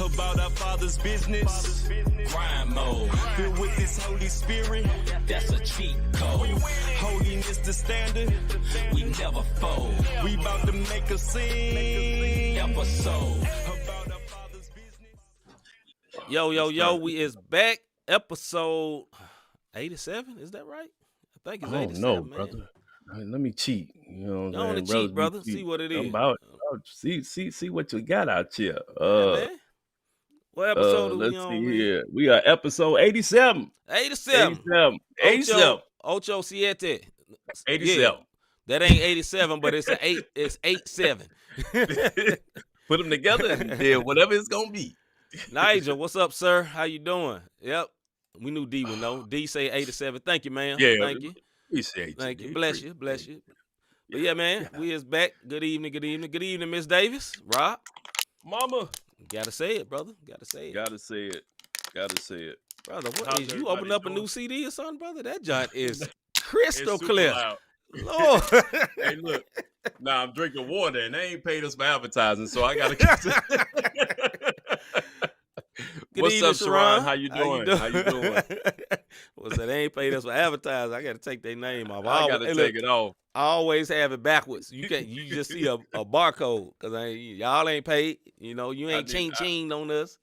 about our Father's business. Crime mode, filled with this Holy Spirit. That's a cheat code. Holiness the standard. We never fold. We about to make a scene episode about our Father's business. Yo, we is back. Episode 87. Is that right? I think it's 87, know, man. brother. Let me cheat. You know what I'm saying? Cheat, brother. See what it is. See what you got out here. Man. What episode are we let's on, see man? here. We are episode 87. 87. 87. 87. Yeah, that ain't 87, but it's 87. Put them together and then whatever it's gonna be. Nigel, what's up, sir? How you doing? Yep. We knew D would know. D say 87. Thank you, man. Yeah. Thank you. Appreciate you. Thank you. Bless you. But yeah, man, we is back. Good evening, Miss Davis. Rob. Mama. Gotta say it, brother. Gotta say it. Gotta say it. Brother, what How's is you open up doing? a new CD or something, brother? That joint is crystal clear. Loud. Lord. Hey, look. Nah, I'm drinking water and they ain't paid us for advertising, so I gotta get What's evening, up, Sharon? How you doing? What's that? They ain't paid us for advertising. I gotta take their name off. I gotta take it off. I always have it backwards. You just see a barcode because y'all ain't paid. You know, you ain't ching on us.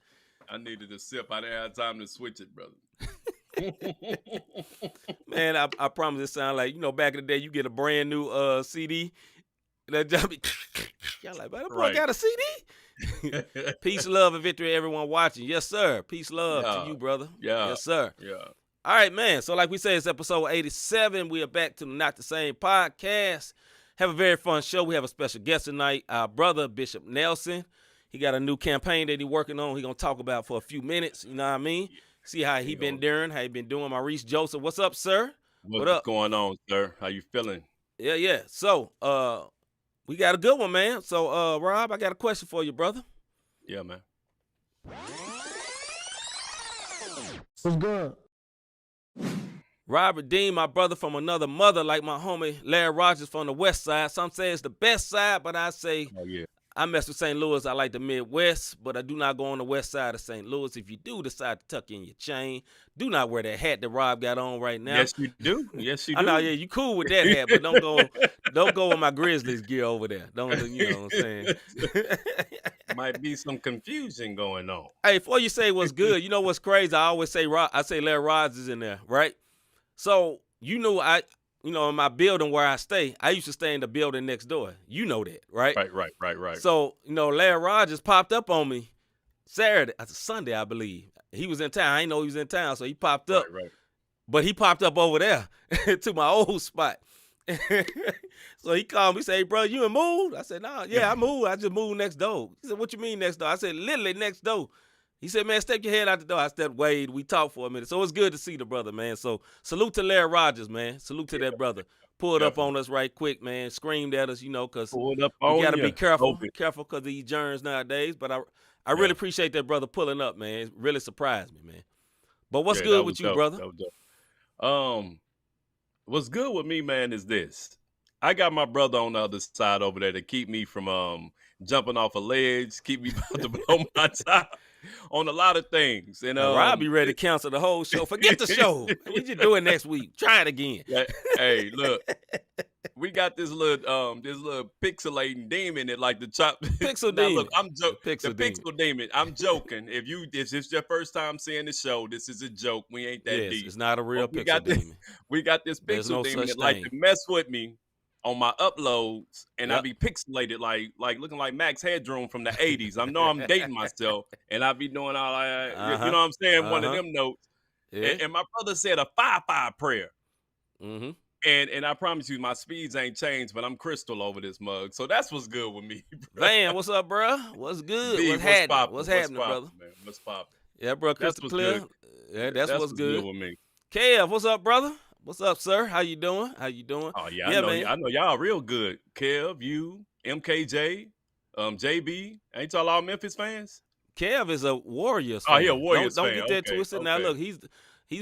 I needed a sip. I didn't have time to switch it, brother. Man, I promise it sound like, back in the day you get a brand new CD. That jump y'all like, but that boy got a CD? Peace, love, and victory, everyone watching. Yes, sir. Peace, love to you, brother. Yeah. Yes, sir. Yeah. All right, man. So like we said, it's episode 87. We are back to the Not the Same podcast. Have a very fun show. We have a special guest tonight, our brother, Bishop Nelson. He got a new campaign that he's working on. He's going to talk about for a few minutes. You know what I mean? See how he been doing, how he been doing. Maurice Joseph, what's up, sir? What's going on, sir? How you feeling? Yeah. So, we got a good one, man. So, Rob, I got a question for you, brother. Yeah, man. What's good? Robert Dean, my brother from another mother, like my homie Larry Rogers from the west side. Some say it's the best side, but I say I mess with St. Louis. I like the Midwest, but I do not go on the west side of St. Louis. If you do decide to tuck in your chain, do not wear that hat that Rob got on right now. Yes, you do. I know, yeah, you cool with that hat, but don't go with my Grizzlies gear over there. Don't, you know what I'm saying? Might be some confusion going on. Hey, before you say what's good, you know what's crazy? I always say Larry Rogers is in there, right? So, in my building where I stay, I used to stay in the building next door. You know that, right? Right. So, Larry Rogers popped up on me Sunday, I believe. He was in town. I didn't know he was in town, so he popped up. Right. But he popped up over there to my old spot. So he called me, say, "Hey, bro, you in moved?" I said, "Nah, yeah, I moved. I just moved next door." He said, "What you mean next door?" I said, "Literally next door." He said, "Man, step your head out the door." I stepped way. We talked for a minute. So it's good to see the brother, man. So salute to Larry Rogers, man. Salute to that brother. Pulled up on us right quick, man. Screamed at us, because we got to be careful because of these germs nowadays. But I really appreciate that brother pulling up, man. It really surprised me, man. But what's good with you, brother? What's good with me, man, is this. I got my brother on the other side over there to keep me from jumping off a ledge, keep me about to blow my top on a lot of things. And Rob be ready to cancel the whole show. Forget the show. We just do it next week. Try it again. Hey, look. We got this little pixelating demon that like to chop. Pixel now, demon. Look, I'm joking. Pixel demon. I'm joking. If this is your first time seeing the show, this is a joke. We ain't that deep. It's not a real pixel demon. We got this pixel demon that like to mess with me on my uploads, and I be pixelated like looking like Max Headroom from the 80s. I know I'm dating myself, and I be doing all that. You know what I'm saying? One of them notes. Yeah. And my brother said a 5-5 prayer. Mm-hmm. And I promise you, my speeds ain't changed, but I'm crystal over this mug. So that's what's good with me, bro. Man, what's up, bro? What's good? B, What's happening, brother? Man? What's popping? Yeah, bro, crystal clear. Yeah, that's what's good with me. Kev, what's up, brother? What's up, sir? How you doing? Oh, yeah, I know y'all real good. Kev, you, MKJ, JB. Ain't y'all all Memphis fans? Kev is a Warriors fan. Oh, he a Warriors fan. Don't get that twisted. Okay. Now, look, he's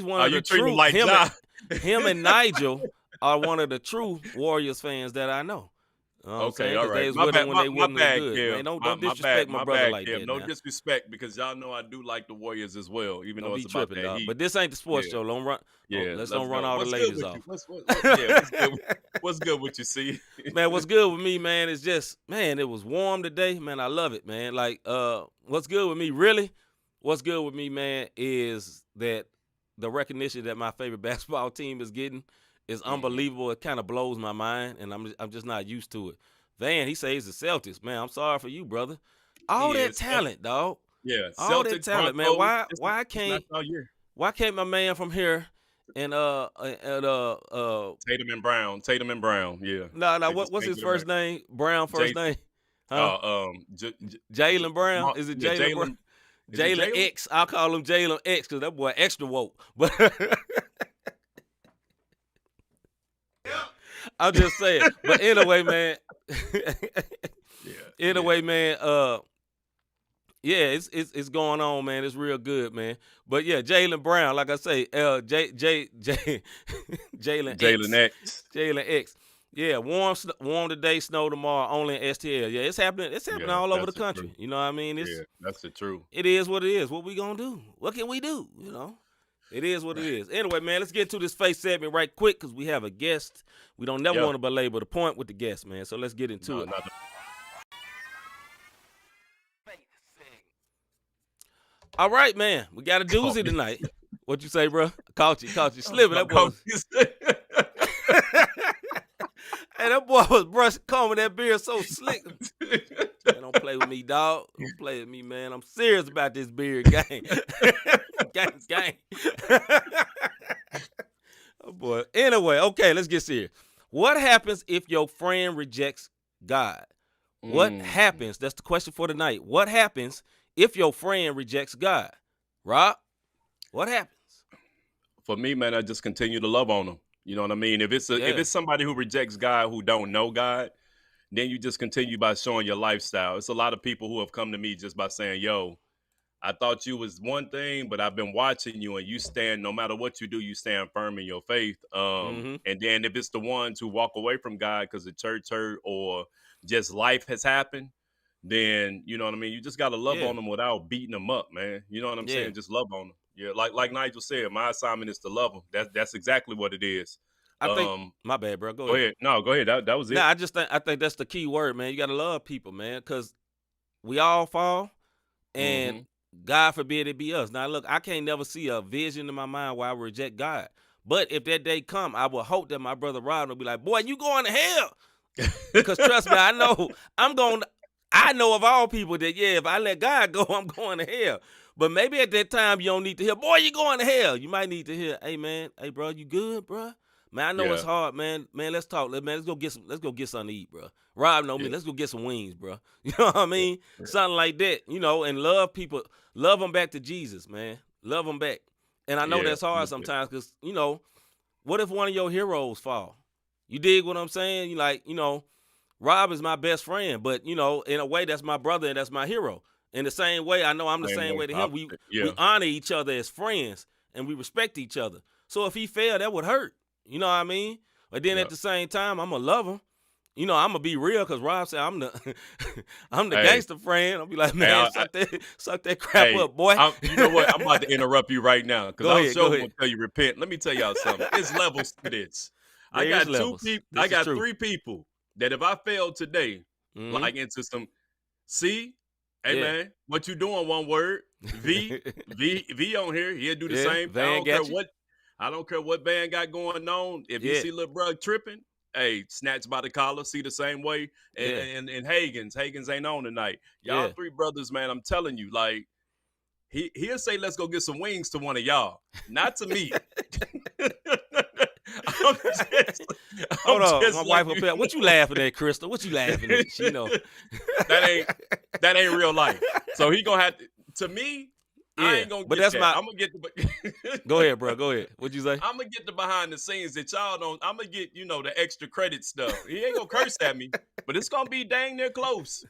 one of the true. Like him and Nigel are one of the true Warriors fans that I know. You know what I'm Okay, saying? all Because they right. was My with bad, them when they my wasn't as bad, good, man. Kev. Don't My disrespect bad, my my brother bad, like Kev. that No now. disrespect, because y'all know I do like the Warriors as well, even Don't though be it's about tripping, that dog. heat. But this ain't the sports Yeah, show. Don't run. yeah. Let's Let's don't run go. all the What's good ladies with off. you? Yeah, what's good? What's good with you? See? Man, what's good with me, man, is just, man, it was warm today. Man, I love it, man. Like, what's good with me, really? What's good with me, man, is that the recognition that my favorite basketball team is getting is unbelievable. It kind of blows my mind, and I'm just not used to it. Van, he says the Celtics. Man, I'm sorry for you, brother. All He that is. talent, dog. Yeah, All that Celtics, talent, man. Broncos. Why It's not can't all year. my man from here and Tatum and Brown. Tatum and Brown. Yeah, no, they just what's can't his get it right. first name? Brown first Jason. name? Huh? Jalen Brown? Is it Yeah, Jalen Brown? Jalen. Is it Jalen Jalen? X. I'll call him Jalen X because that boy extra woke. But I'm just saying. But anyway, man. Yeah. Anyway, man. Yeah, it's going on, man. It's real good, man. But yeah, Jalen Brown, like I say, Jalen Jalen X. Jalen X. Yeah, warm today, snow tomorrow, only in STL. Yeah, it's happening. It's happening Yeah, all over the that's the country. truth. You know what I mean? Yeah, that's the truth. It is what it is. What we gonna do? What can we do? You know, it is what it is. Anyway, man, let's get to this face segment right quick because we have a guest. We don't never want to belabor the point with the guest, man. So let's get into it. All right, man. We got a doozy tonight. What you say, bro? Caught you slipping. That boy. Hey, that boy was combing that beard so slick. Man, don't play with me, dog. Don't play with me, man. I'm serious about this beard gang. gang. Oh, boy. Anyway, okay, let's get serious. What happens if your friend rejects God? What happens? That's the question for tonight. What happens if your friend rejects God? Rob, what happens? For me, man, I just continue to love on them. You know what I mean? If it's somebody who rejects God, who don't know God, then you just continue by showing your lifestyle. It's a lot of people who have come to me just by saying, yo, I thought you was one thing, but I've been watching you, and you stand, no matter what you do, you stand firm in your faith. And then if it's the ones who walk away from God because the church hurt or just life has happened, then, you know what I mean? You just got to love on them without beating them up, man. You know what I'm saying? Just love on them. Yeah, like Nigel said, my assignment is to love them. That's exactly what it is. I think, my bad, bro. Go ahead. No, go ahead. That was it. Nah, I think that's the key word, man. You got to love people, man, because we all fall, and God forbid it be us. Now, look, I can't never see a vision in my mind where I reject God. But if that day come, I will hope that my brother Rod will be like, boy, you going to hell. Because trust me, I know of all people that, if I let God go, I'm going to hell. But maybe at that time, you don't need to hear, boy, you going to hell. You might need to hear, hey, man, hey, bro, you good, bro? Man, I know it's hard, man. Man, let's talk. Man, let's go get something to eat, bro. Rob know me. Let's go get some wings, bro. You know what I mean? Something like that, you know, and love people. Love them back to Jesus, man. Love them back. And I know that's hard sometimes because, you know, what if one of your heroes fall? You dig what I'm saying? You like, you know, Rob is my best friend, but, you know, in a way, that's my brother and that's my hero. In the same way, I know I'm the same way to him. We honor each other as friends, and we respect each other. So if he failed, that would hurt. You know what I mean? But then at the same time, I'm going to love him. You know, I'm going to be real because Rob said I'm the gangster friend. I'll be like, man, suck that crap up, boy. You know what? I'm about to interrupt you right now because I'm sure going to tell you repent. Let me tell y'all something. There's levels to this. I got three people that if I fail today, like into some, hey, man, what you doing, one word? V on here. He'll do the same. I don't care what Van got going on. If you see little bro tripping, hey, snatch by the collar, see the same way. And Hagens ain't on tonight. Y'all three brothers, man, I'm telling you, like, he'll say, let's go get some wings to one of y'all, not to me. Hold on, my wife up there. What you laughing at, Crystal? What you laughing at? She know. that ain't real life. So he gonna have to me. I ain't gonna get that. I'm gonna get the. Go ahead, bro. Go ahead. What'd you say? I'm gonna get the behind the scenes that y'all don't. I'm gonna get the extra credit stuff. He ain't gonna curse at me, but it's gonna be dang near close.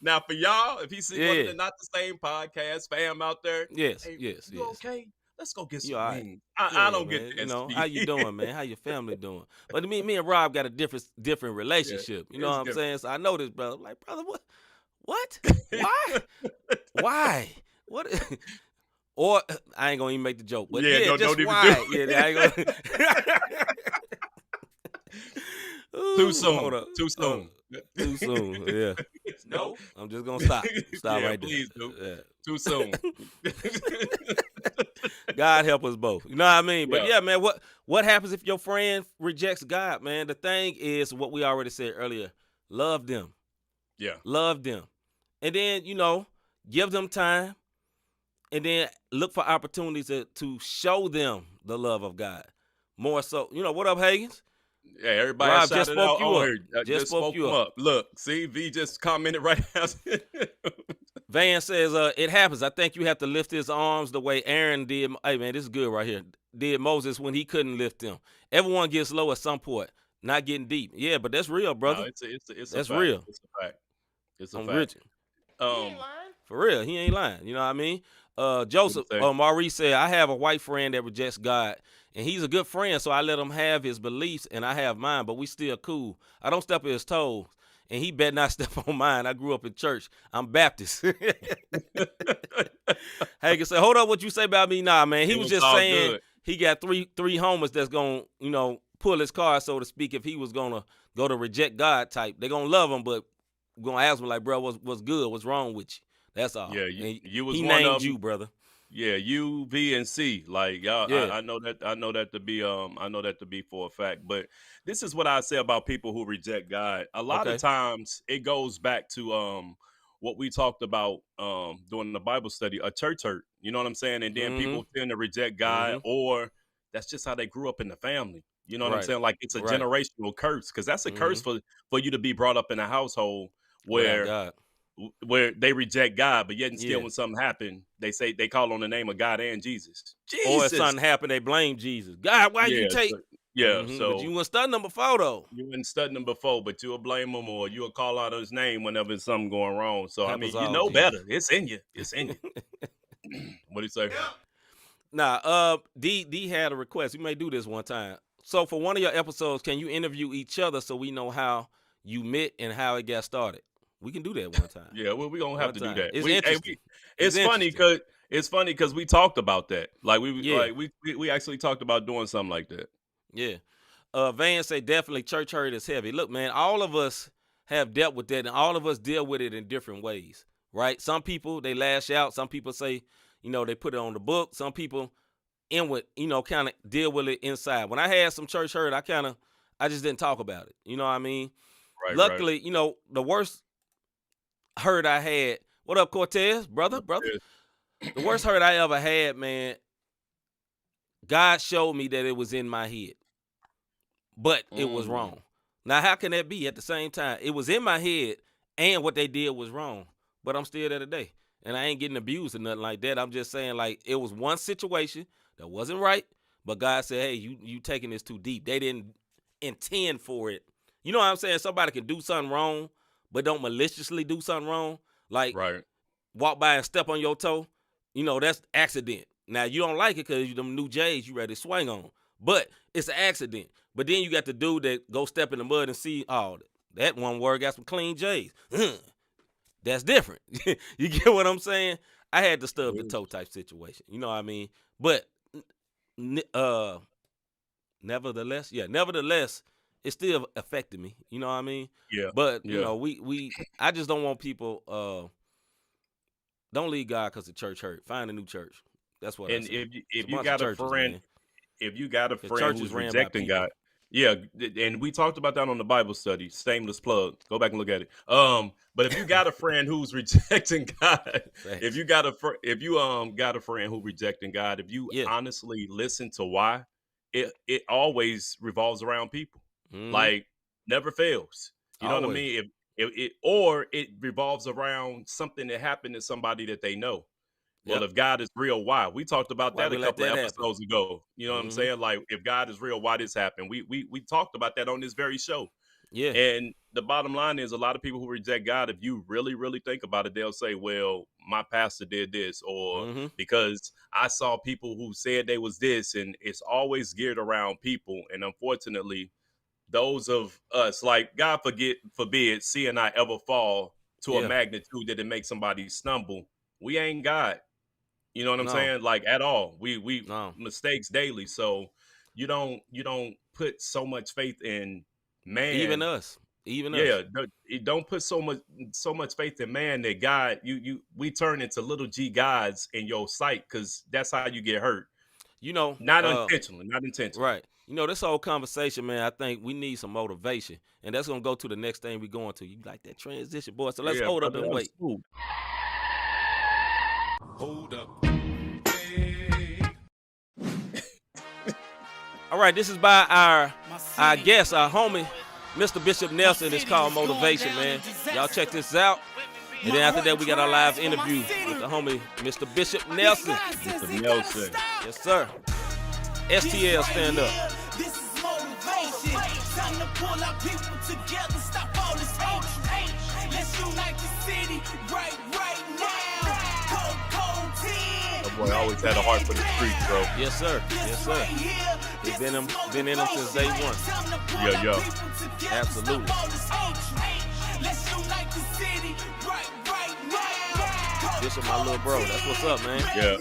Now for y'all, if he's not the same podcast fam out there, yes. You okay? let's go get You some all right? wings. Yeah, I don't get man. You that know, how you speed. doing, man? How your family doing? But me and Rob got a different Yeah, relationship. You know it's what I'm different. saying? So I know this brother. I'm like, brother, what? What? Why? Why? What? Or I ain't gonna even make the joke, but Yeah, yeah, don't just even do why? Yeah, I ain't gonna. Too Ooh, hold soon. up. Too soon. Too soon. Yeah. No. I'm just gonna stop. Stop Yeah, right please do. there. Too soon. Yeah. God help us both. You know what I mean? But Yeah. yeah, man, what happens if your friend rejects God, man? The thing is what we already said earlier. Love them. Yeah. Love them. And then, give them time. And then look for opportunities to show them the love of God. More so, what up, Higgins? Yeah, everybody Rob just shouted spoke out you on up. here. Just Just spoke spoke you him up. up. Look, see, V just commented right after. Van says, it happens. I think you have to lift his arms the way Aaron did. Hey, man, this is good right here. Did Moses when he couldn't lift them. Everyone gets low at some point, not getting deep. Yeah, but that's real, brother. No, it's a That's fact. real. It's a fact. It's a I'm fact. rich. He ain't Um, lying. For real, he ain't lying. You know what I mean? what Joseph, you say? Maurice said, I have a white friend that rejects God, and he's a good friend, so I let him have his beliefs, and I have mine, but we still cool. I don't step on his toes, and he better not step on mine. I grew up in church. I'm Baptist. Hagen said, hold up, what you say about me? Nah, man. He It was was just all saying good. he got three homers that's going to, pull his card, so to speak, if he was going to go to reject God type. They're going to love him, but going to ask him, like, bro, what's good? What's wrong with you? That's all. Yeah, And you was he one named of them. you, brother. Yeah, U, V, and C. Like y'all, Yeah. I know that. I know that to be. I know that to be for a fact. But this is what I say about people who reject God. A lot of Okay. times, it goes back to what we talked about during the Bible study, a church hurt. You know what I'm saying? And then people tend to reject God, or that's just how they grew up in the family. You know what I'm Right. saying? Like it's a Right. generational curse, because that's a curse for you to be brought up in a household Without where God. they reject God, but yet and still Yeah. when something happened, they call on the name of God and Jesus. Or if Jesus. something happened, they blame Jesus. God, why you Yeah. take? Yeah. But So you weren't studying them before, though. you didn't study him before, but you'll blame him or you'll call out his name whenever it's something going wrong. So I Happens mean, you all know Jesus. better. It's in you. It's in you. What do you say? Nah, D had a request. We may do this one time. So for one of your episodes, can you interview each other so we know how you met and how it got started? We can do that one time. Yeah, well, we're gonna have One to do time. that. It's interesting. It's funny because we talked about that. Like Yeah. we actually talked about doing something like that. Yeah. Van say definitely church hurt is heavy. Look, man, all of us have dealt with that, and all of us deal with it in different ways, right? Some people, they lash out. Some people say, they put it on the book. Some people inward, kind of deal with it inside. When I had some church hurt, I just didn't talk about it. You know what I mean? Right, Luckily, the worst hurt I had, what up, Cortez? Brother? The worst hurt I ever had, man, God showed me that it was in my head. But it was wrong. Now, how can that be at the same time? It was in my head, and what they did was wrong. But I'm still there today. And I ain't getting abused or nothing like that. I'm just saying, like, it was one situation that wasn't right, but God said, hey, you taking this too deep. They didn't intend for it. You know what I'm saying? Somebody can do something wrong, but don't maliciously do something wrong. Like, Right. walk by and step on your toe. That's accident. Now, you don't like it because you them new J's you ready to swing on. But it's an accident. But then you got the dude that go step in the mud and see, oh, that one word got some clean J's. That's different. You get what I'm saying? I had to stub the toe type situation. You know what I mean? But nevertheless, it still affected me. You know what I mean? Yeah. But Yeah. I just don't want people don't leave God because the church hurt. Find a new church. That's what I And say. if you got a friend, man. if you got a The friend church who's is ran by rejecting people. God, yeah, and we talked about that on the Bible study. Shameless plug. Go back and look at it. But if you got a friend who's rejecting God, if you got a friend who rejecting God, if you honestly listen to why, it always revolves around people. Like never fails. You know what I mean? Or it revolves around something that happened to somebody that they know. Well, if God is real, why? We talked about Why that we a let couple of that happen? episodes ago. You know what I'm saying? Like, if God is real, why this happened? We talked about that on this very show. Yeah. And the bottom line is a lot of people who reject God, if you really, really think about it, they'll say, well, my pastor did this, or because I saw people who said they was this, and it's always geared around people. And unfortunately, those of us, like God forbid, C and I ever fall to a magnitude that it makes somebody stumble. We ain't God. You know what I'm saying? Like at all. We mistakes daily. So you don't put so much faith in man. Even us. Yeah, don't put so much faith in man that God we turn into little G gods in your sight, because that's how you get hurt. You know, not intentionally. Right. You know, this whole conversation, man, I think we need some motivation. And that's gonna go to the next thing we're going to. You like that transition, boy. So let's hold up and wait. Hold up. All right, this is by our guest, our homie, Mr. Bishop Nelson. It's called Motivation, man. Y'all check this out. And then after that, we got our live interview with the homie, Mr. Bishop Nelson. Mr. Nelson. Yes, sir. STL, stand up. This is motivation. Time to pull our people together, stop all this hate. Let's unite the city right now. Cold 10. That boy always had a heart for the streets, bro. Yes, sir. Yes, sir. He's been in them since day one. Yeah. Absolutely. Let's unite the city right now. This is my little bro. That's what's up, man. Yeah.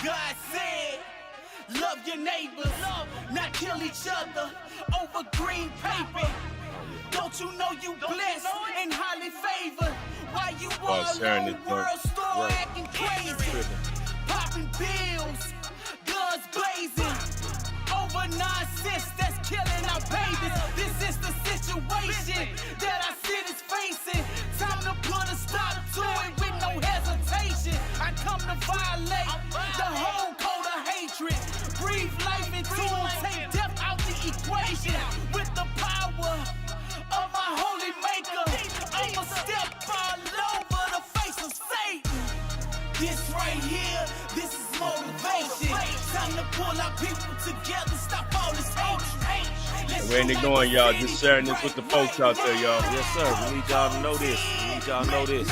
God said, love your neighbors, not kill each other over green paper. Don't you know you blessed and highly favored? Why you all on the world store acting crazy? Popping pills, guns blazing, over nonsense that's killing our babies. This is the situation that our city's facing. Time to put a stop to it with no hesitation. I come to violate the whole code of hatred. Breathe life into them, take death out the equation. With the power of my holy maker, I'ma step all over the face of Satan. This right here, this is motivation. Time to pull our people together, stop all this hate. We ain't ignoring y'all, just sharing this with the folks out there, y'all. Yes, sir. We need y'all to know this.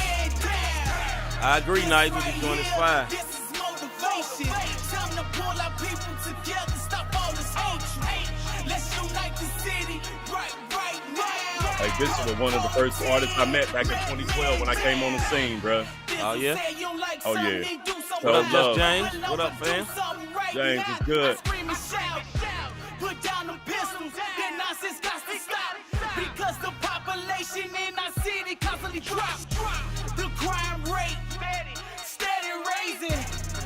I agree, Nigel. This joint is fire. This is motivation. Time to pull our people together, stop all this hate. Let's unite the city right now. Like, this was one of the first artists I met back in 2012 when I came on the scene, bro. Oh, yeah? Oh, yeah. What up, Just James? What up, fam? James is good. Put down them pistols, that nonsense got to stop. Because the population in our city constantly drops. The crime rate steady raising.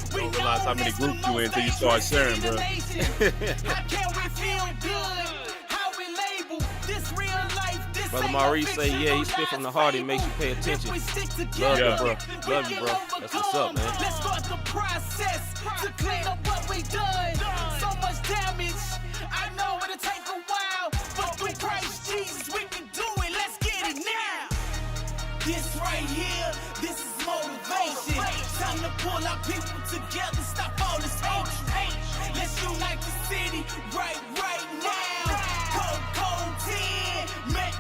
Don't realize how many groups you in until you start sharing, bro. How can we feel good? How we label this real life? This Brother Maurice say, yeah, he spit from the heart. He makes you pay attention. Love you, bro. Love you, bro. That's what's up, man. Let's start the process to clean up what we done. So much damage. I know it'll take a while, but through Christ Jesus we can do it. Let's get it now. This right here, this is motivation. Time to pull our people together, stop all this hate. Let's unite the city right now. Cold 10, man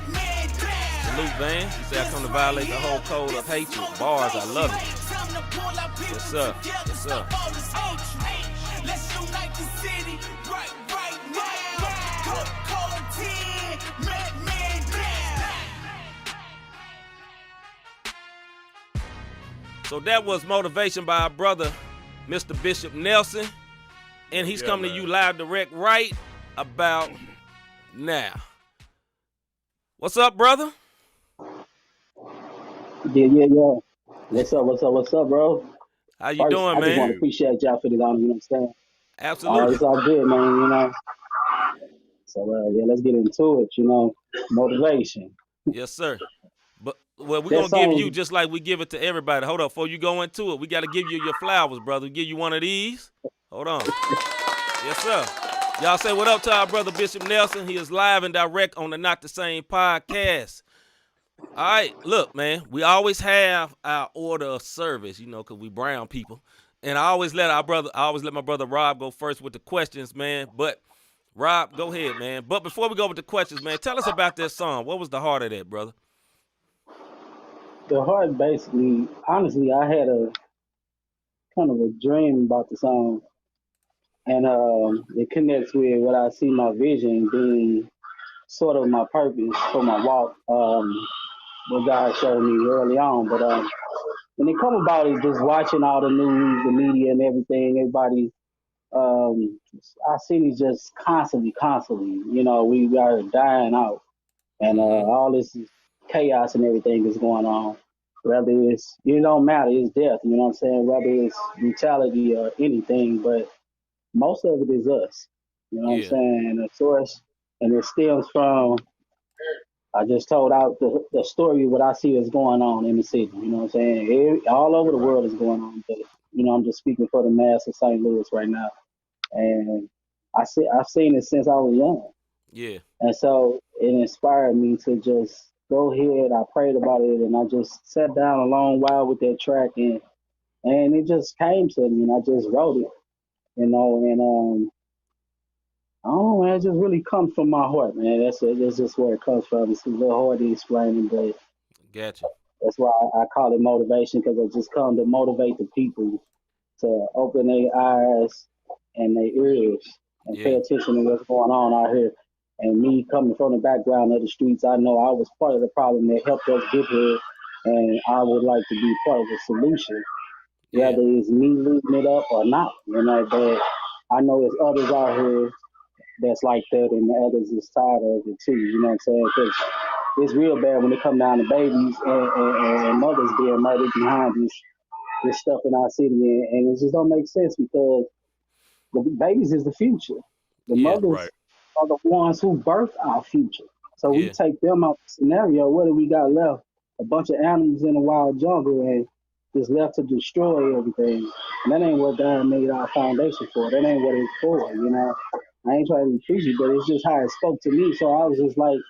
down. Salute, Van. He said, I come to violate the whole code of hatred. Bars, I love it. Yes, sir. Yes, sir. Let's unite the city right now. Cold 10, man down. So that was motivation by our brother, Mr. Bishop Nelson. And he's coming to you live direct right about now. What's up, brother? Yeah. What's up, bro? How you doing, I just want man? to appreciate y'all for the honor, you know what I'm saying? Absolutely. It's all good, man, you know. So, let's get into it, you know. Motivation. Yes, sir. But we're going to give you just like we give it to everybody. Hold up, before you go into it, we got to give you your flowers, brother. Give you one of these. Hold on. Yes, sir. Y'all say what up to our brother Bishop Nelson. He is live and direct on the Not the Same podcast. All right, look, man, we always have our order of service, you know, because we brown people. And I always let my brother Rob go first with the questions, man. But Rob, go ahead, man. But before we go with the questions, man, tell us about that song. What was the heart of that, brother? The heart, basically, honestly, I had a kind of a dream about the song, and it connects with what I see my vision being sort of my purpose for my walk. What God showed me early on, but when it come about it, just watching all the news, the media, and everything, everybody, our city's just constantly, we are dying out, and all this chaos and everything is going on. Whether it don't matter, it's death. You know what I'm saying? Whether it's brutality or anything, but most of it is us. You know what I'm Yeah. saying? And the source, and it stems from. I just told out the story of what I see is going on in the city. You know what I'm saying? All over the world is going on, but I'm just speaking for the mass of St. Louis right now, and I've seen it since I was young. Yeah. And so it inspired me to just go ahead. I prayed about it, and I just sat down a long while with that track, and it just came to me, and I just wrote it, and I don't know, man. It just really comes from my heart, man. That's just where it comes from. It's a little hard to explain, but Gotcha. that's why I call it motivation, because it just comes to motivate the people to open their eyes and their ears and pay attention to what's going on out here. And me coming from the background of the streets, I know I was part of the problem that helped us get here, and I would like to be part of the solution, whether it's me losing it up or not. But I know there's others out here that's like that, and the others is tired of it too. You know what I'm saying? Because it's real bad when it come down to babies and mothers being murdered behind this stuff in our city, and it just don't make sense, because the babies is the future. The mothers are the ones who birth our future. So we take them out the scenario. What do we got left? A bunch of animals in the wild jungle, and just left to destroy everything. And that ain't what God made our foundation for. That ain't what it's for. I ain't trying to be preachy, but it's just how it spoke to me. So I was just like,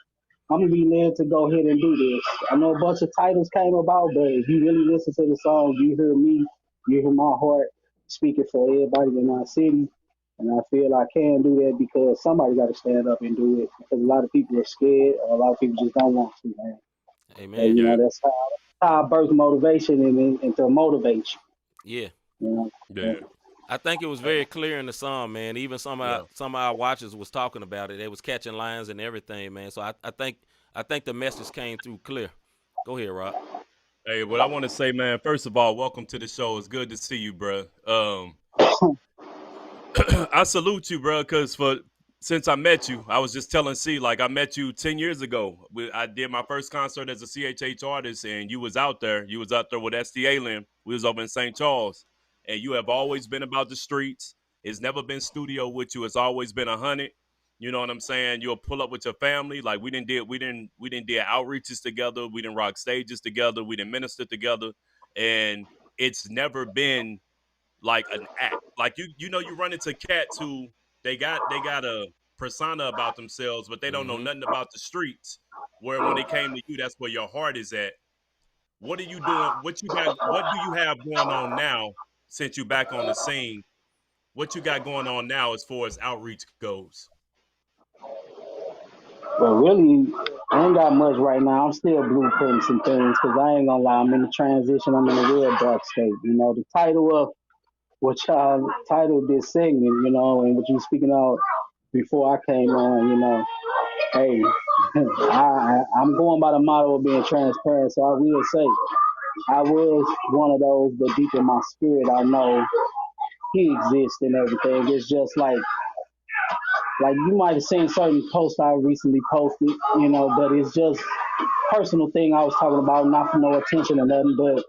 I'm gonna be led to go ahead and do this. I know a bunch of titles came about, but if you really listen to the song, you hear me, you hear my heart speaking for everybody in our city. And I feel I can do that because somebody got to stand up and do it. Because a lot of people are scared, or a lot of people just don't want to, man. Amen. And, that's how I birth motivation and to motivate you. Yeah. I think it was very clear in the song, man. Even some of our watchers was talking about it. They was catching lines and everything, man. So I think the message came through clear. Go ahead, Rob. Hey, what I want to say, man, first of all, welcome to the show. It's good to see you, bro. I salute you, bro, because since I met you, I was just telling C, like, I met you 10 years ago. I did my first concert as a CHH artist, and you was out there. You was out there with SDA Lim. We was over in St. Charles. And you have always been about the streets. It's never been studio with you. It's always been 100. You know what I'm saying? You'll pull up with your family. Like we didn't did outreaches together. We didn't rock stages together. We didn't minister together. And it's never been like an act. Like you run into cats who they got a persona about themselves, but they don't know nothing about the streets. Where when they came to you, that's where your heart is at. What are you doing? What do you have going on now since you back on the scene? What you got going on now as far as outreach goes? Well, really, I ain't got much right now. I'm still blueprinting some things, because I ain't gonna lie, I'm in the transition. I'm in a real dark state. The title of what y'all titled this segment, and what you speaking of before I came on, hey, I'm going by the motto of being transparent. So I will say, I was one of those, but deep in my spirit, I know he exists and everything. It's just like you might have seen certain posts I recently posted, but it's just personal thing I was talking about, not for no attention or nothing, but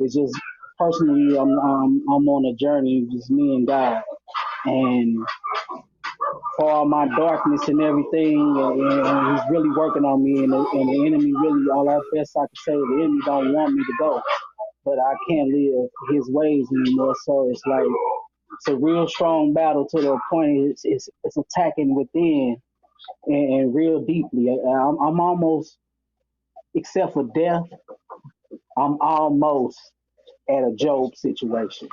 it's just personally, I'm on a journey, just me and God, and for all my darkness and everything, and he's really working on me, and the enemy really, all that best I can say, the enemy don't want me to go, but I can't live his ways anymore. So it's like it's a real strong battle to the point it's attacking within and real deeply. I'm almost, except for death, I'm almost at a Job situation.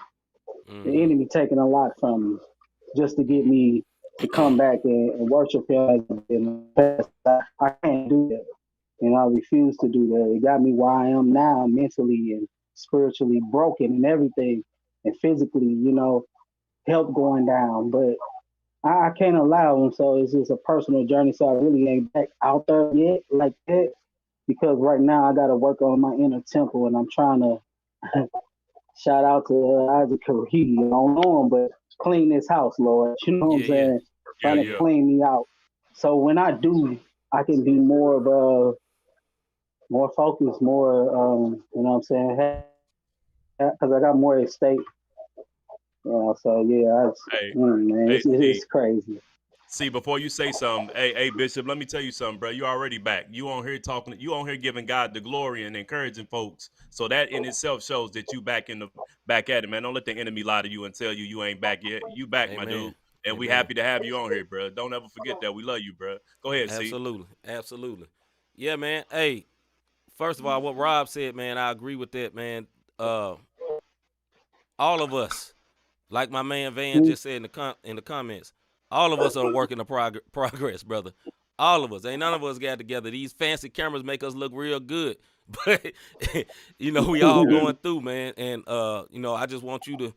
The enemy taking a lot from me just to get me to come back and worship him in the past. I can't do that. And I refuse to do that. It got me where I am now, mentally and spiritually broken and everything, and physically, health going down. But I can't allow them. So it's just a personal journey. So I really ain't back out there yet like that, because right now I got to work on my inner temple, and I'm trying to shout out to Isaac Kahidi. I don't know him, but clean this house, Lord. You know what I'm saying? Trying to clean me out. So when I do, I can be more of a more focused, more, you know what I'm saying? Because I got more at stake. So yeah, it's crazy. See, before you say something, hey, Bishop, let me tell you something, bro. You already back. You on here talking. You on here giving God the glory and encouraging folks. So that in itself shows that you back at it, man. Don't let the enemy lie to you and tell you ain't back yet. You back, my dude. And we happy to have you on here, bro. Don't ever forget that. We love you, bro. Go ahead, Absolutely. Yeah, man. Hey, first of all, what Rob said, man, I agree with that, man. All of us, like my man Van just said in the comments, all of us are working in progress, brother. All of us. Ain't none of us got together. These fancy cameras make us look real good. But, we all going through, man. And, I just want you to,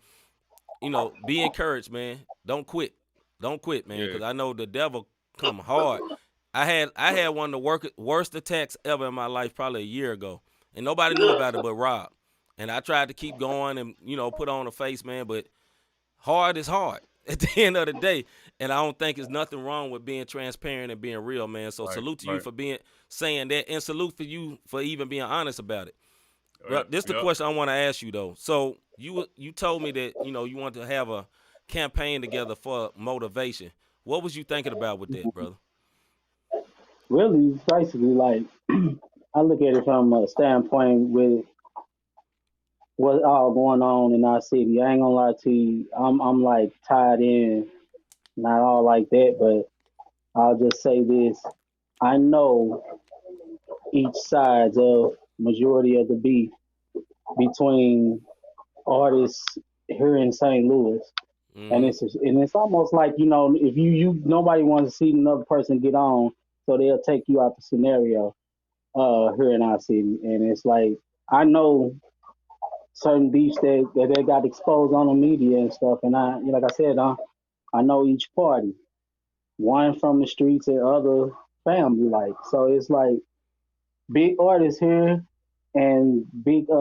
be encouraged, man. Don't quit. Don't quit, man, because I know the devil come hard. I had one of the worst attacks ever in my life probably a year ago, and nobody knew about it but Rob. And I tried to keep going and, put on a face, man, but hard is hard at the end of the day. And I don't think there's nothing wrong with being transparent and being real, man. So salute to you for saying that, and salute for you for even being honest about it. But this is the question I want to ask you, though. So you told me that, you want to have a campaign together for motivation. What was you thinking about with that, brother? Really, basically, like, I look at it from a standpoint with what's all going on in our city. I ain't gonna lie to you. I'm like tied in, not all like that, but I'll just say this. I know each side's of majority of the beef between artists here in St. Louis. And it's almost like, if you nobody wants to see another person get on, so they'll take you out the scenario here in our city. And it's like, I know certain beefs that they got exposed on the media and stuff. And like I said, I know each party, one from the streets and other family. Like, so it's like big artists here and big, a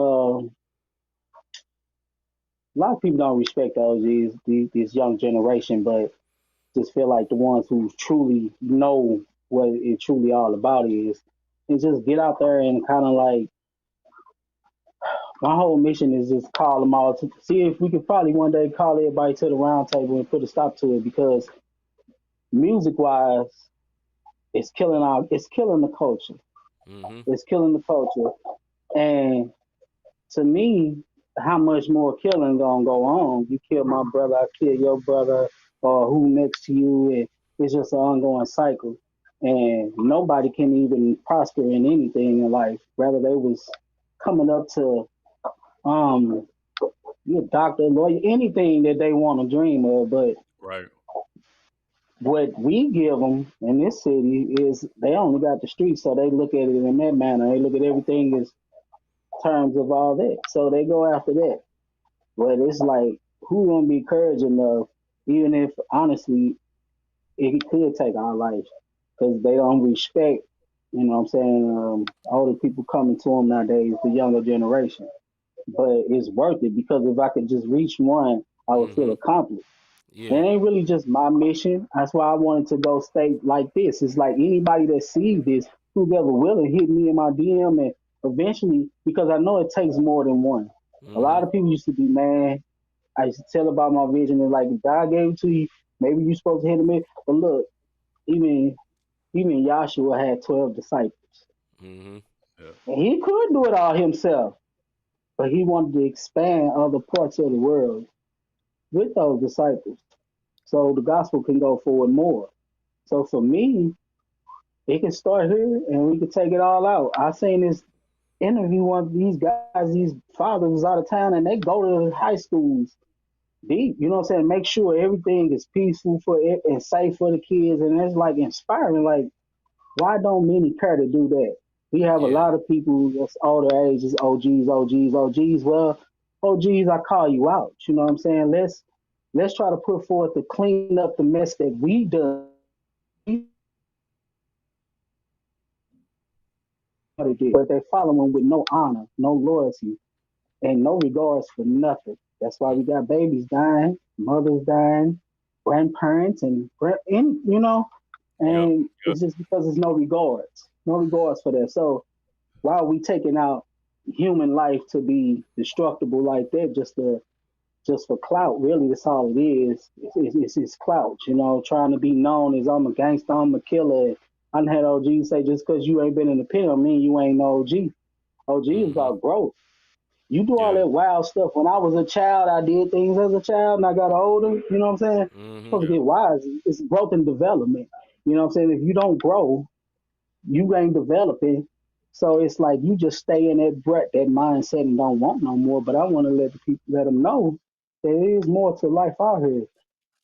lot of people don't respect the OGs, this young generation, but just feel like the ones who truly know what it's truly all about is, and just get out there and kind of like, my whole mission is just call them all to see if we could probably one day call everybody to the round table and put a stop to it, because music wise, it's killing the culture. It's killing the culture. And to me, how much more killing gonna go on? You kill my brother, I kill your brother, or who next to you, and it's just an ongoing cycle. And nobody can even prosper in anything in life. Rather, they was coming up to be a doctor, lawyer, anything that they want to dream of. But what we give them in this city is they only got the streets, so they look at it in that manner. They look at everything as terms of all that, so they go after that. But it's like, who gonna be courage enough, even if honestly it could take our life, because they don't respect, older people coming to them nowadays, the younger generation. But it's worth it, because if I could just reach one, I would feel accomplished. It ain't really just my mission. That's why I wanted to go state like this. It's like anybody that sees this, who's ever willing, hit me in my DM, and eventually, because I know it takes more than one. A lot of people used to be, man, I used to tell about my vision, and like, if God gave it to you, maybe you're supposed to hit him in. But look, even Yahshua had 12 disciples. And he could do it all himself, but he wanted to expand other parts of the world with those disciples, so the gospel can go forward more. So for me, it can start here, and we can take it all out. I seen this interview, one of these guys, these fathers was out of town, and they go to high schools deep. You know what I'm saying? Make sure everything is peaceful for it and safe for the kids, and it's like inspiring. Like, why don't many care to do that? We have a Yeah. lot of people that's older ages, OGs. Well, OGs, I call you out. You know what I'm saying? Let's try to put forth to clean up the mess that we done. But they follow them with no honor, no loyalty, and no regards for nothing. That's why we got babies dying, mothers dying, grandparents, and you know, Yep. and it's just because there's no regards for that. So why are we taking out human life to be destructible like that just for clout? Really, that's all it is. It's clout, you know, trying to be known as I'm a gangster, I'm a killer. I done had OG say just because you ain't been in the pen don't mean you ain't no OG. OG is about growth. You do all that wild stuff. When I was a child, I did things as a child, and I got older. You know what I'm saying? Supposed to get wise. It's growth and development. You know what I'm saying? If you don't grow, you ain't developing. So it's like you just stay in that mindset and don't want no more. But I want to let them know there is more to life out here.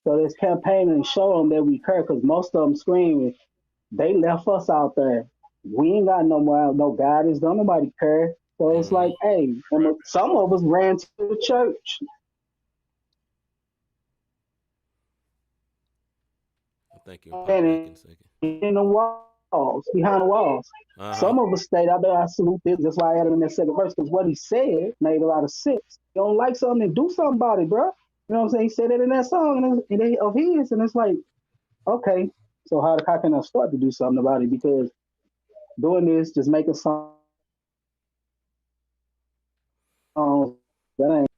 So this campaign and show them that we care, because most of them screaming. They left us out there. We ain't got no more, no guidance. Don't nobody care. So it's like, hey, some of us ran to the church. Thank you. Pop back in a second. In the walls, behind the walls. Some of us stayed out there. I salute this. That's why I added in that second verse, because what he said made a lot of sense. You don't like something, then do something about it, bro. You know what I'm saying? He said it in that song of his, and it's like, okay, so how can I start to do something about it? Because doing this, just making songs, that ain't,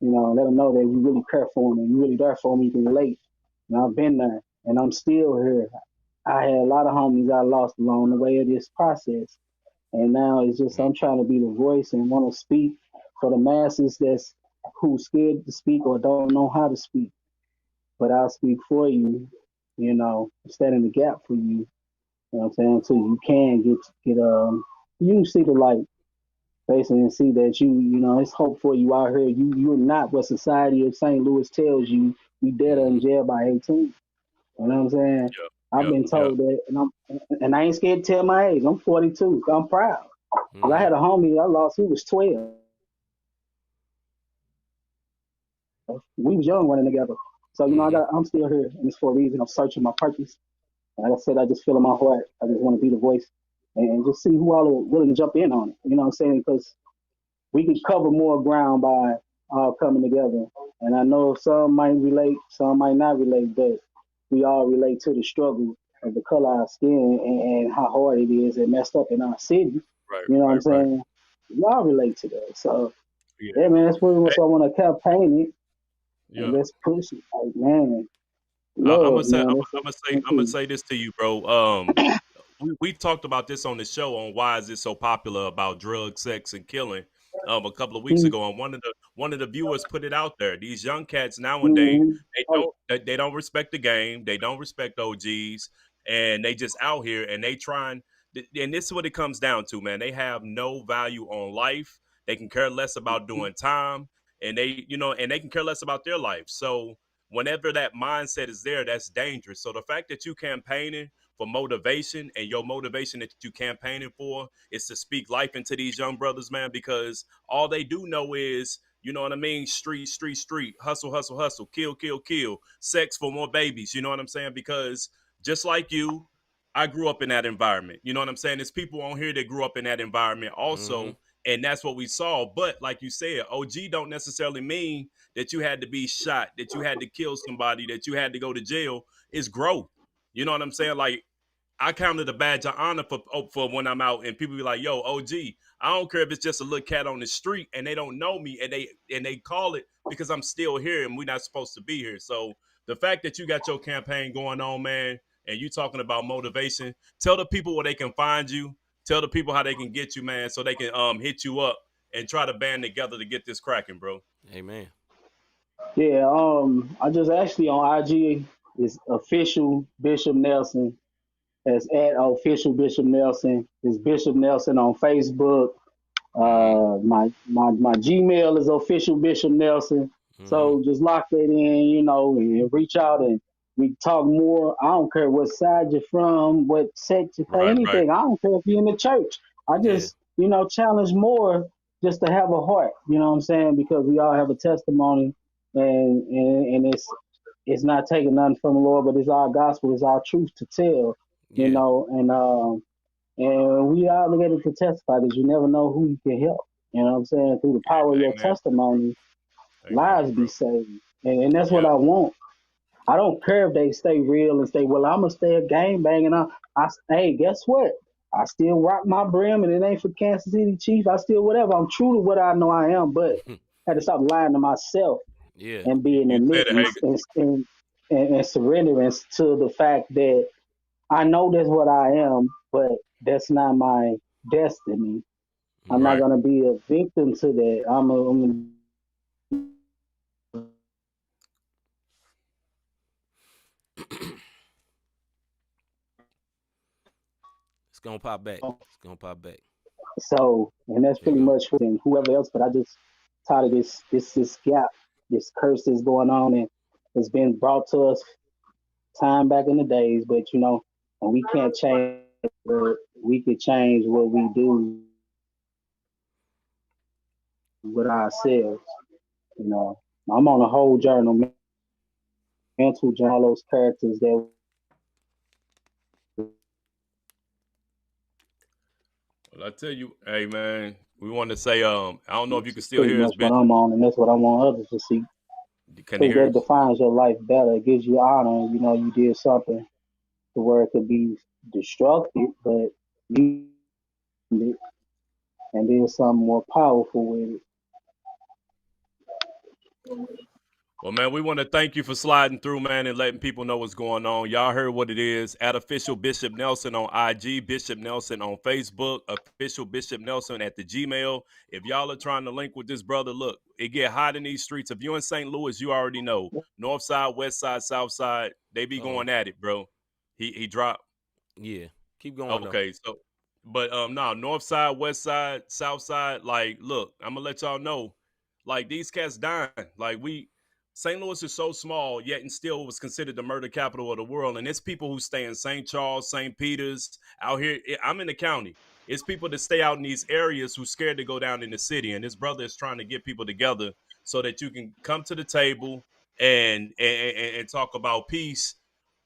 you know, let them know that you really care for them and you really there for them. You can relate. And I've been there, and I'm still here. I had a lot of homies I lost along the way of this process, and now it's just I'm trying to be the voice and want to speak for the masses that's who's scared to speak or don't know how to speak. But I'll speak for you, you know, stand in the gap for you. You know what I'm saying? Until you can get you see the light, basically, and see that you know it's hope for you out here. You're not what society of St. Louis tells you. You dead or in jail by 18. You know what I'm saying? I've been told that, and I ain't scared to tell my age. I'm 42. I'm proud. I had a homie I lost. He was 12. We was young running together. So you know I'm still here, and it's for a reason. I'm searching my purpose. Like I said, I just feel in my heart. I just want to be the voice and just see who all are willing to jump in on it. You know what I'm saying? Because we can cover more ground by all coming together. And I know some might relate, some might not relate, but we all relate to the struggle of the color of our skin and how hard it is and messed up in our city. You know what I'm saying? We all relate to that. So, yeah, man, that's pretty much I want to campaign it. And let's push it. Like, man. I'm gonna say this to you, bro. We talked about this on the show on why is it so popular about drugs, sex, and killing a couple of weeks ago, and one of the viewers put it out there. These young cats nowadays they don't respect the game, they don't respect OGs, and they just out here and they trying. And this is what it comes down to, man. They have no value on life. They can care less about doing time, and they can care less about their life. So whenever that mindset is there, that's dangerous. So the fact that you campaigning for motivation and your motivation that you campaigning for is to speak life into these young brothers, man, because all they do know is, you know what I mean? Street, hustle, hustle, hustle, kill, sex for more babies. You know what I'm saying? Because just like you, I grew up in that environment. You know what I'm saying? There's people on here that grew up in that environment also. And that's what we saw. But like you said, OG don't necessarily mean that you had to be shot, that you had to kill somebody, that you had to go to jail. It's growth. You know what I'm saying? Like, I count it a badge of honor for when I'm out and people be like, yo, OG, I don't care if it's just a little cat on the street and they don't know me and they call it because I'm still here and we're not supposed to be here. So the fact that you got your campaign going on, man, and you talking about motivation, tell the people where they can find you. Tell the people how they can get you, man, so they can hit you up and try to band together to get this cracking, bro. Amen. Yeah, I just actually on IG is official Bishop Nelson. That's at official Bishop Nelson. It's Bishop Nelson on Facebook. My Gmail is official Bishop Nelson. So just lock that in, you know, and reach out and we talk more. I don't care what side you're from, what sect you say, Right, right. anything. I don't care if you're in the church. I Yeah. just, you know, challenge more just to have a heart. You know what I'm saying? Because we all have a testimony, and it's not taking nothing from the Lord, but it's our gospel, it's our truth to tell. You Yeah. know, and we are obligated to testify because you never know who you can help. You know what I'm saying? Through the power of your Amen. testimony, lives Amen, be bro. saved. And that's what Yeah. I want. I don't care if they stay real and say, well, I'm going to stay a game banging. Hey, guess what? I still rock my brim and it ain't for Kansas City Chiefs. I still whatever. I'm true to what I know I am, but I had to stop lying to myself Yeah. and being You said it, admittance Hagen. and surrenderance to the fact that I know that's what I am, but that's not my destiny. I'm not Right. going to be a victim to that. I'm It's gonna pop back. It's gonna pop back. So, and that's There you pretty go. much and whoever else. But I just tired of this gap, this curse that's going on, and it's been brought to us time back in the days. But you know, and we can't change, but we could change what we do with ourselves. You know, I'm on a whole journal, mental journal, all those characters that Well, I tell you, hey man, we want to say, I don't know if you can is still pretty hear us, much what Bishop. I'm on, and that's what I want others to see. Can you Because hear that us? defines your life better. It gives you honor. You know, you did something to where it could be destructive, but you did it and did something more powerful with it. Well, man, we want to thank you for sliding through, man, and letting people know what's going on. Y'all heard what it is. At Official Bishop Nelson on IG, Bishop Nelson on Facebook, Official Bishop Nelson at the Gmail. If y'all are trying to link with this brother, look, it get hot in these streets. If you're in St. Louis, you already know. North side, west side, south side, they be Oh, going at it, bro. He dropped. yeah. Keep going though. Okay, so but no, north side, west side, south side, like look, I'm gonna let y'all know, like these cats dying. Like St. Louis is so small, yet and still was considered the murder capital of the world. And it's people who stay in St. Charles, St. Peter's, out here. I'm in the county. It's people that stay out in these areas who scared to go down in the city. And this brother is trying to get people together so that you can come to the table and talk about peace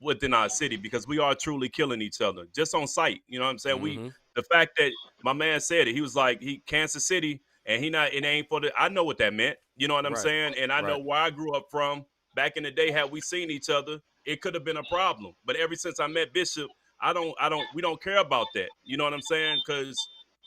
within our city because we are truly killing each other just on sight. You know what I'm saying? Mm-hmm. The fact that my man said it, he was like, he Kansas City and he not, it ain't for the, I know what that meant. You know what I'm Right. saying? And I know Right. where I grew up from back in the day. Had we seen each other, it could have been a problem. But ever since I met Bishop, we don't care about that. You know what I'm saying? Because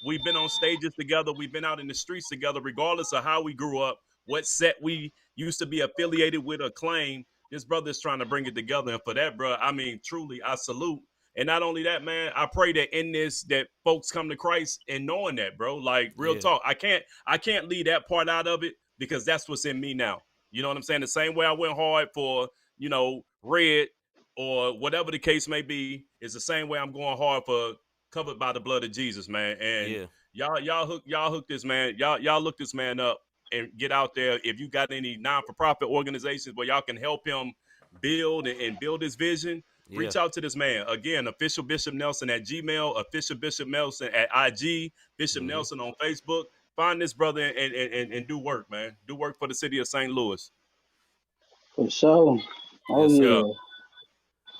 we've been on stages together. We've been out in the streets together, regardless of how we grew up, what set we used to be affiliated with or claim. This brother is trying to bring it together. And for that, bro, I mean, truly, I salute. And not only that, man, I pray that in this that folks come to Christ and knowing that, bro. Like real Yeah. talk. I can't leave that part out of it because that's what's in me now. You know what I'm saying? The same way I went hard for, red or whatever the case may be, is the same way I'm going hard for covered by the blood of Jesus, man. And Yeah. y'all hook this man. Y'all look this man up and get out there. If you got any non-for-profit organizations where y'all can help him build and build his vision, Yeah. reach out to this man. Again, Official Bishop Nelson at Gmail, Official Bishop Nelson at IG, Bishop Mm-hmm. Nelson on Facebook. Find this brother and do work, man. Do work for the city of St. Louis. For sure. Oh, Yes, sir. Yeah. yeah.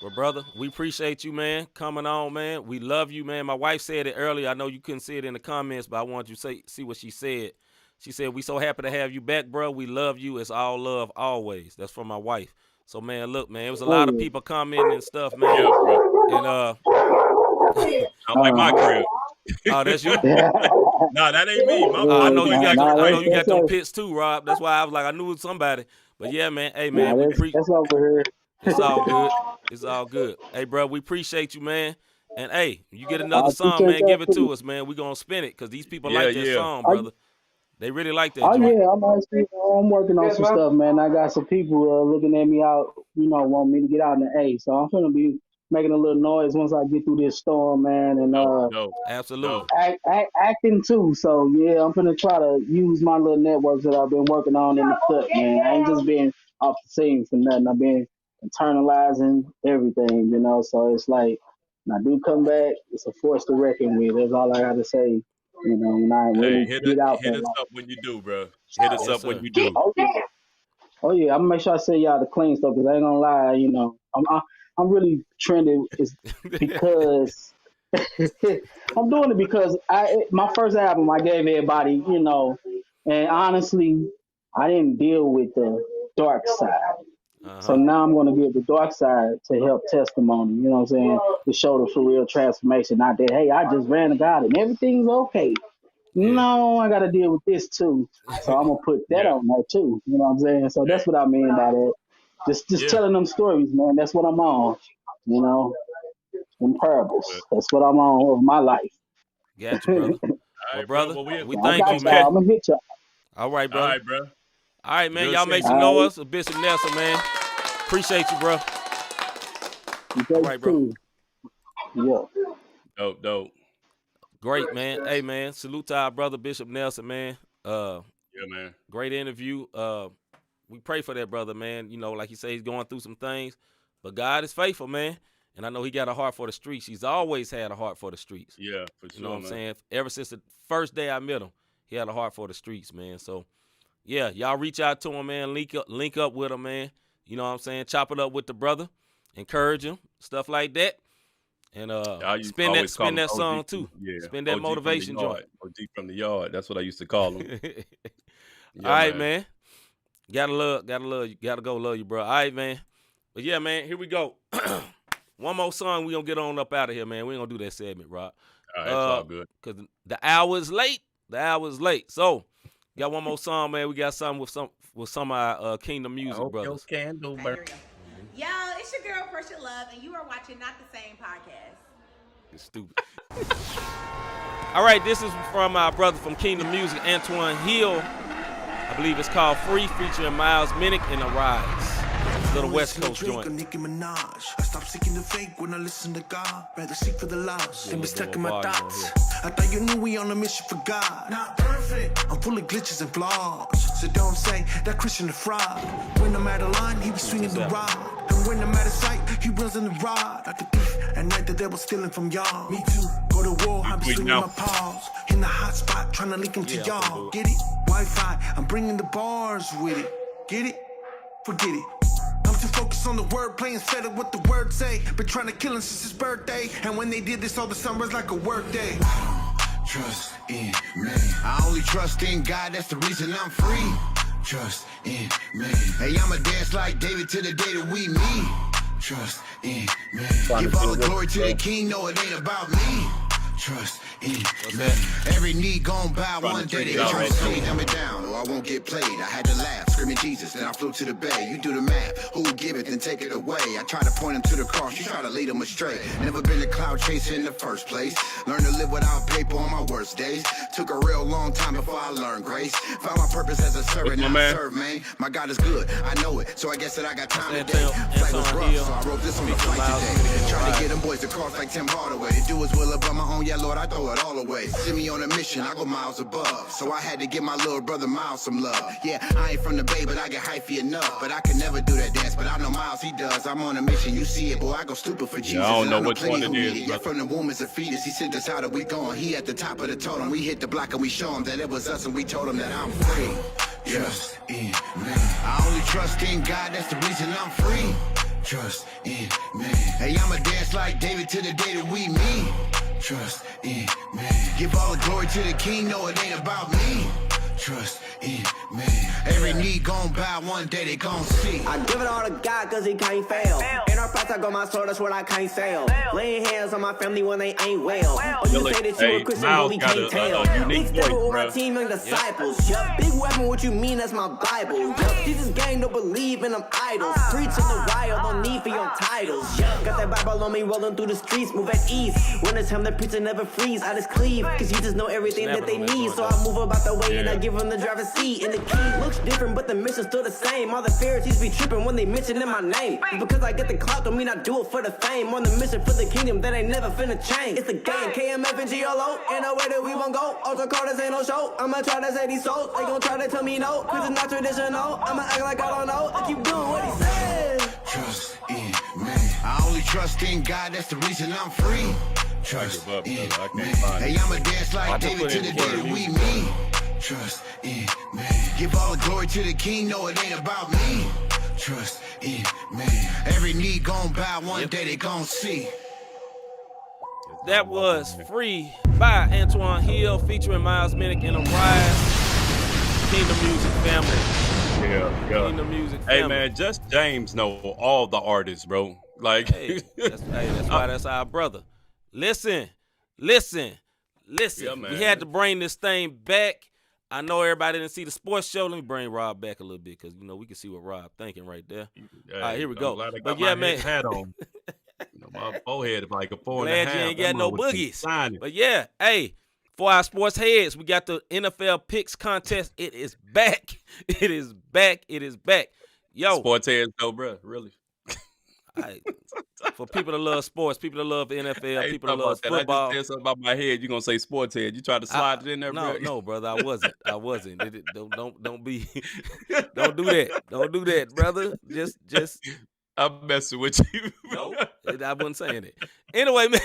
Well, brother, we appreciate you, man, coming on, man. We love you, man. My wife said it earlier. I know you couldn't see it in the comments, but I wanted you to see what she said. She said, we so happy to have you back, bro. We love you. It's all love always. That's from my wife. So, man, look, man, it was a Oh, lot of yeah. people commenting and stuff, man. Yeah, bro. And, I'm like my crib. oh, that's you? Yeah. Nah, that ain't me. I My know you boy got got them. you nah, I know right. you got that's them us. pits too, Rob. That's why I was like, I knew it was somebody. But yeah, man. Hey, man, Nah, that's over here. it's all good. It's all good. Hey, bro, we appreciate you, man. And hey, you get I another song, appreciate man, that give it too. to us, man. We gonna spin it because these people Yeah, like that yeah. song, I, brother. They really like that oh joint. yeah, I'm working on some stuff, man. I got some people looking at me out, want me to get out in the A. So I'm gonna be, making a little noise once I get through this storm, man, and absolutely acting too. So yeah, I'm gonna try to use my little networks that I've been working on in the cut, man. I ain't just been off the scene for nothing. I've been internalizing everything, you know. So it's like when I do come back, it's a force to reckon with. That's all I got to say. You know, when I really get out there. Hit us up when you do, bro. Hit us up when you do. Oh yeah, I'm gonna make sure I say y'all the clean stuff because I ain't gonna lie. You know, I'm really trending is because I'm doing it because my first album I gave everybody, you know, and honestly, I didn't deal with the dark side. So now I'm going to give the dark side to help testimony, you know what I'm saying, to show the for real transformation. Not that, hey, I just ran to God and everything's okay. Yeah. No, I got to deal with this too. So I'm going to put that on there too, you know what I'm saying? So that's what I mean by that. Just telling them stories, man. That's what I'm on, you know, in parables. That's what I'm on of my life. Got you, brother. All right, brother, we thank you, man. I'm going to hit y'all. All right, brother. All right, bro. All right, man. Y'all make some noise. Bishop Nelson, man. Appreciate you, bro. All right, bro. Yeah. Dope. Great, man. Hey, man. Salute to our brother, Bishop Nelson, man. Yeah, man. Great interview. We pray for that brother, man. You know, like you say, he's going through some things, but God is faithful, man. And I know he got a heart for the streets. He's always had a heart for the streets. Yeah, for sure. You know what I'm saying? Ever since the first day I met him, he had a heart for the streets, man. So, yeah, y'all reach out to him, man. Link up with him, man. You know what I'm saying? Chop it up with the brother. Encourage him. Stuff like that. And spin that song, too. Yeah. Spin that motivation joint. OG from the yard. That's what I used to call him. All right, man. Gotta go love you, bro. All right, man. But, yeah, man, here we go. One more song, we going to get on up out of here, man. We ain't going to do that segment, Rob. All right, it's all good. Because the hour is late. So, got one more song, man. We got something with some of our Kingdom Music brothers. Candle, Y'all, it's your girl, First Your Love, and you are watching Not the Same podcast. It's stupid. All right, this is from our brother from Kingdom Music, Antoine Hill. I believe it's called Free, featuring Miles Minnick and the Rise. Little West Coast joint. Nicki Minaj. I stop seeking the fake when I listen to God. Rather seek for the lost and be stuck in my thoughts. I thought you knew we on a mission for God. Not perfect. I'm full of glitches and flaws. So don't say that Christian a fraud. When I'm out of line, he be swinging the rod. And when I'm out of sight, he runs in the rod. Like a thief at night, the devil stealing from y'all. Me too. Go to war, I be swinging my paws. In the hot spot, trying to link him to y'all. Get it? Wi-Fi, I'm bringing the bars with it. Get it? Forget it. I'm too focused on the wordplay instead of what the words say. Been trying to kill him since his birthday. And when they did this, all the summer's like a work day. Trust in me. I only trust in God, that's the reason I'm free. Trust in me. Hey, I'ma dance like David to the day that we meet. Trust in me. Give all the glory to the King, no, it ain't about me. Trust in me. Every knee gon' bow one day. They try to say, dumb it down, or I won't get played. I had to laugh, screaming Jesus, then I flew to the bay. You do the math, who give it, then take it away. I try to point him to the cross, you try to lead him astray. Never been a cloud chaser in the first place. Learned to live without paper on my worst days. Took a real long time before I learned grace. Found my purpose as a servant, now I serve, man. My God is good, I know it, so I guess that I got time today. Flight was rough, so I wrote this on the flight today. Trying to get them boys to cross like Tim Hardaway. To do his will above my own, yeah, Lord, I throw it all away. Send me on a mission, I go miles above. So I had to give my little brother Miles some love. Yeah, I ain't from the Bay, but I get hyphy enough. But I can never do that dance, but I know Miles, he does. I'm on a mission, you see it, boy, I go stupid for Jesus. Yeah, I don't know which one it is. Yeah, from the womb as a fetus, he sent us out and we gone. He at the top of the totem, we hit the block and we show him that it was us and we told him that I'm free. Trust in me. I only trust in God, that's the reason I'm free. Trust in me. Hey, I'ma dance like David to the day that we meet. Trust in me. Give all the glory to the King, no, it ain't about me. Trust in me. Every knee gon' bow, one day they gon' see. I give it all to God cause he can't fail. In our price I got my sword, that's what I can't sell. Laying hands on my family when they ain't well. Or you say that you a Christian, but we can't tell. Big step with my team and disciples. Yup, big weapon, what you mean, that's my Bible. Yup, Jesus gang don't believe in them idols. Preaching the wild, no need for your titles. Yup, got that Bible on me rolling through the streets, move at ease. When it's time to preach, I never freeze, I just cleave. Cause Jesus know everything that they need. So I move about the way and I give them the driver's see. And the king looks different, but the mission's still the same. All the Pharisees be tripping when they mentioning my name. Because I get the clock, don't mean I do it for the fame. On the mission for the kingdom, that ain't never finna change. It's the gang, KMF and GLO. Ain't no way that we won't go. Ultra Carters ain't no show. I'ma try to say these souls. They gon' try to tell me no, cause it's not traditional. I'ma act like I don't know. I keep doing what he said. Trust in me. I only trust in God, that's the reason I'm free. Trust in me. Hey, I'ma dance like David to the day that we meet. Trust in me. Give all the glory to the king, no, it ain't about me. Trust in me. Every knee gon' bow, one day they gon' see. That was Free by Antoine Hill featuring Miles Minnick and Arise. Kingdom Music family. Yeah. Kingdom Music family. Hey, man, just James know all the artists, bro. Like, that's why that's our brother. Listen. Yeah, we had to bring this thing back. I know everybody didn't see the sports show. Let me bring Rob back a little bit because, we can see what Rob thinking right there. Hey, all right, here we go. But yeah, man. Hat on. My forehead is like a 4.5. Glad you ain't got no boogies. But yeah, hey, for our sports heads, we got the NFL picks contest. It is back. It is back. Yo. Sports heads, though, bro. Really. For people that love sports, people that love the NFL, people that love football. football. I just said something about my head. You're going to say sports head. You tried to slide it in there, bro? No, brother, I wasn't. Don't be, don't do that. Don't do that, brother. Just. I'm messing with you. No, I wasn't saying it. Anyway, man,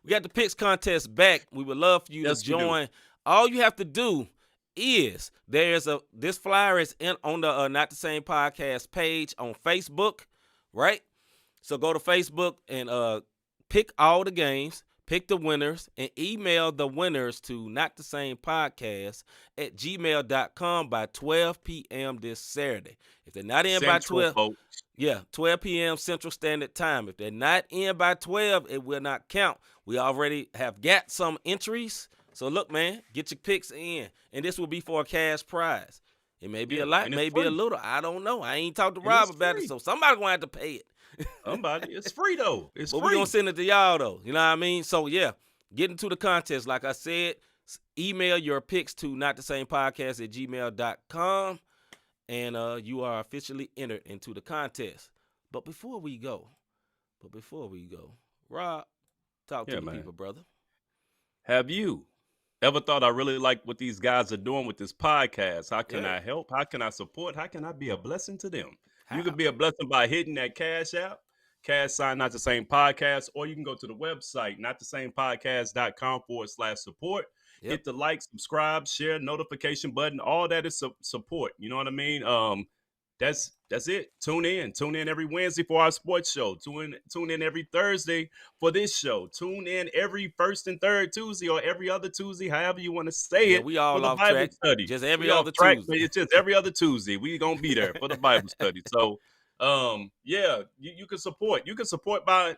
we got the picks contest back. We would love for you to join. All you have to do is this flyer is on the Not the Same Podcast page on Facebook, right? So go to Facebook and pick all the games, pick the winners, and email the winners to notthesamepodcast@gmail.com by 12 p.m. this Saturday. If they're not in by 12, folks. 12 p.m. Central Standard Time. If they're not in by 12, it will not count. We already have got some entries. So look, man, get your picks in, and this will be for a cash prize. It may be a lot, maybe a little. I don't know. I ain't talked to Rob about it, so somebody's going to have to pay it. It's free, though. But we're going to send it to y'all, though. You know what I mean? So, yeah, get into the contest. Like I said, email your picks to notthesamepodcast@gmail.com, and you are officially entered into the contest. But before we go, Rob, talk to the people, brother. Have you ever thought I really like what these guys are doing with this podcast? How can I help? How can I support? How can I be a blessing to them? You can be a blessing by hitting that cash app, # Not the Same Podcast, or you can go to the website, notthesamepodcast.com/support. Hit the like, subscribe, share, notification button. All that is support. You know what I mean? That's it. Tune in every Wednesday for our sports show. Tune in every Thursday for this show. Tune in every first and third Tuesday or every other Tuesday, however you want to say it. We all for the off Bible track. study. Just every other Tuesday. It's just every other Tuesday. We gonna be there for the Bible study. So, you can support. You can support by,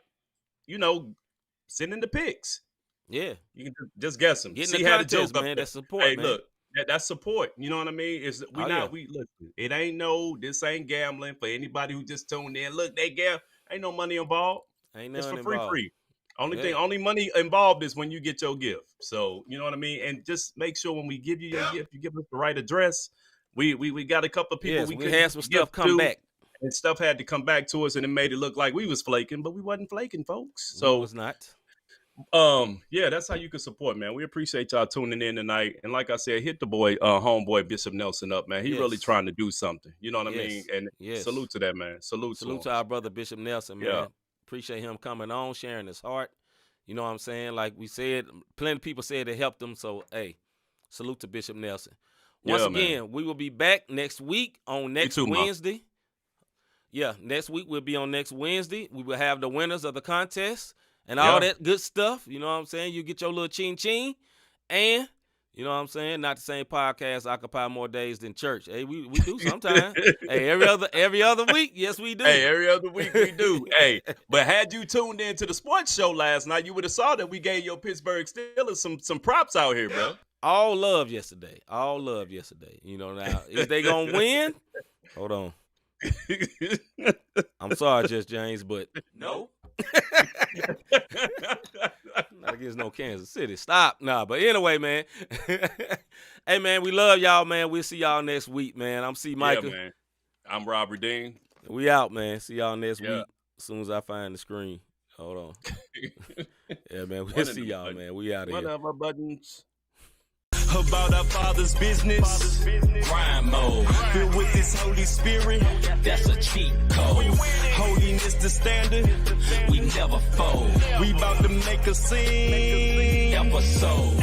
sending the pics. Yeah, you can just guess them. See how the joke, man. That's support. Hey, man. Look. That's support. You know what I mean? Listen, it ain't this ain't gambling for anybody who just tuned in. Look, they ain't no money involved. It's for free. Only money involved is when you get your gift. So, you know what I mean? And just make sure when we give you your gift, you give us the right address. We got a couple of people we had some stuff come back. And stuff had to come back to us, and it made it look like we was flaking, but we wasn't flaking, folks. So it was not. That's how you can support, man. We appreciate y'all tuning in tonight. And like I said, hit the boy, homeboy Bishop Nelson up, man. He really trying to do something. You know what I mean? And salute to that, man. Salute to our brother Bishop Nelson, man. Yeah. Appreciate him coming on, sharing his heart. You know what I'm saying? Like we said, plenty of people said it helped them. So hey, salute to Bishop Nelson. Once again, we will be back next week on next Wednesday. Next week we'll be on next Wednesday. We will have the winners of the contest. And all that good stuff, you know what I'm saying? You get your little ching-ching, and, you know what I'm saying? Not the Same Podcast occupy more days than church. Hey, we do sometimes. Hey, every other week, yes, we do. Hey, every other week we do. Hey, but had you tuned in to the sports show last night, you would have saw that we gave your Pittsburgh Steelers some props out here, bro. All love yesterday. You know, now, is they going to win? Hold on. I'm sorry, Just James, but no. I against no Kansas City. Stop. Nah, but anyway, man. Hey, man, we love y'all, man. We'll see y'all next week, man. I'm C-Micah. Yeah, man. I'm Robert Dean. We out, man. See y'all next week as soon as I find the screen. Hold on. Yeah, man. We'll see y'all, man. We out of here. Whatever buttons. About our Father's business, crime mode. Filled with this Holy Spirit, that's a cheat code. Holiness the standard, we never fold. We about to make a scene episode.